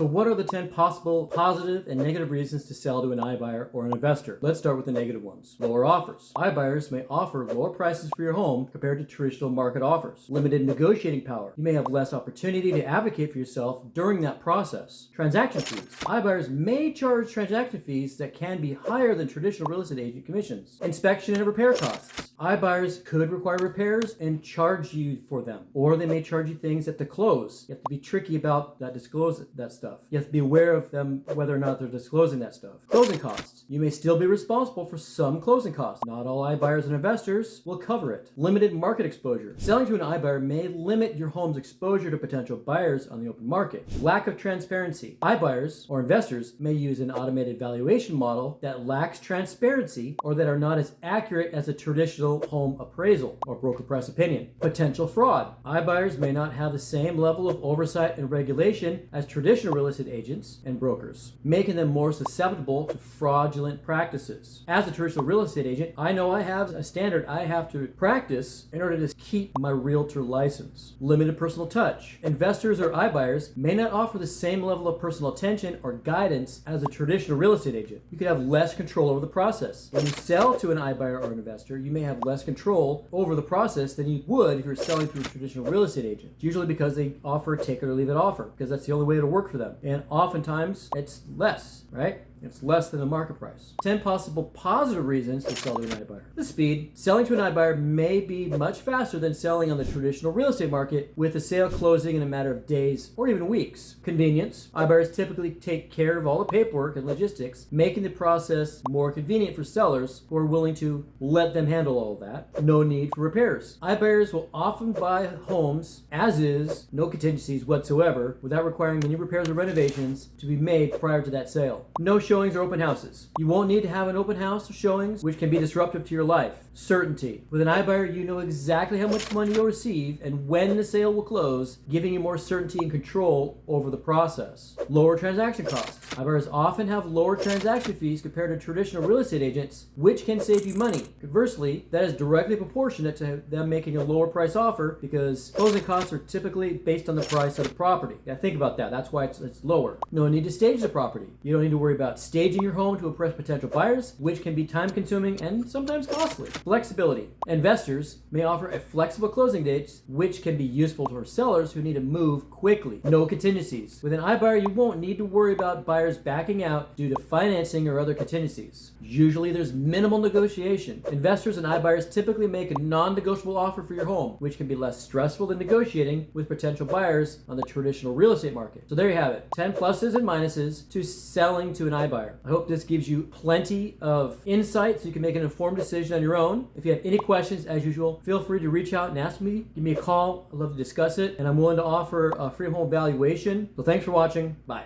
So what are the 10 possible positive and negative reasons to sell to an iBuyer or an investor? Let's start with the negative ones. Lower offers. iBuyers may offer lower prices for your home compared to traditional market offers. Limited negotiating power. You may have less opportunity to advocate for yourself during that process. Transaction fees. iBuyers may charge transaction fees that can be higher than traditional real estate agent commissions. Inspection and repair costs. iBuyers could require repairs and charge you for them, or they may charge you things at the close. You have to be tricky about that stuff. You have to be aware of them, whether or not they're disclosing that stuff. Closing costs. You may still be responsible for some closing costs. Not all iBuyers and investors will cover it. Limited market exposure. Selling to an iBuyer may limit your home's exposure to potential buyers on the open market. Lack of transparency. iBuyers or investors may use an automated valuation model that lacks transparency or that are not as accurate as a traditional home appraisal or broker price opinion. Potential fraud. iBuyers may not have the same level of oversight and regulation as traditional real estate agents and brokers, making them more susceptible to fraudulent practices. As a traditional real estate agent, I know I have a standard I have to practice in order to keep my realtor license. Limited personal touch. Investors or iBuyers may not offer the same level of personal attention or guidance as a traditional real estate agent. You could have less control over the process. When you sell to an iBuyer or an investor, you may have less control over the process than you would if you're selling through a traditional real estate agent. Usually because they offer a take it or leave it offer, because that's the only way it'll work for them. And oftentimes it's less, right? It's less than the market price. 10 possible positive reasons to sell to an iBuyer. The speed. Selling to an iBuyer may be much faster than selling on the traditional real estate market, with the sale closing in a matter of days or even weeks. Convenience. iBuyers typically take care of all the paperwork and logistics, making the process more convenient for sellers who are willing to let them handle all of that. No need for repairs. iBuyers will often buy homes as is, no contingencies whatsoever, without requiring any repairs or renovations to be made prior to that sale. No showings or open houses. You won't need to have an open house or showings, which can be disruptive to your life. Certainty. With an iBuyer, you know exactly how much money you'll receive and when the sale will close, giving you more certainty and control over the process. Lower transaction costs. iBuyers often have lower transaction fees compared to traditional real estate agents, which can save you money. Conversely, that is directly proportionate to them making a lower price offer, because closing costs are typically based on the price of the property. Yeah, think about that. That's why it's lower. No need to stage the property. You don't need to worry about staging your home to impress potential buyers, which can be time consuming and sometimes costly. Flexibility. Investors may offer a flexible closing dates, which can be useful for sellers who need to move quickly. No contingencies. With an iBuyer, you won't need to worry about buyers backing out due to financing or other contingencies. Usually there's minimal negotiation. Investors and iBuyers typically make a non-negotiable offer for your home, which can be less stressful than negotiating with potential buyers on the traditional real estate market. So there you have it. 10 pluses and minuses to selling to an iBuyer. I hope this gives you plenty of insight so you can make an informed decision on your own. If you have any questions, as usual, feel free to reach out and ask me. Give me a call. I'd love to discuss it, and I'm willing to offer a free home evaluation. So thanks for watching. Bye.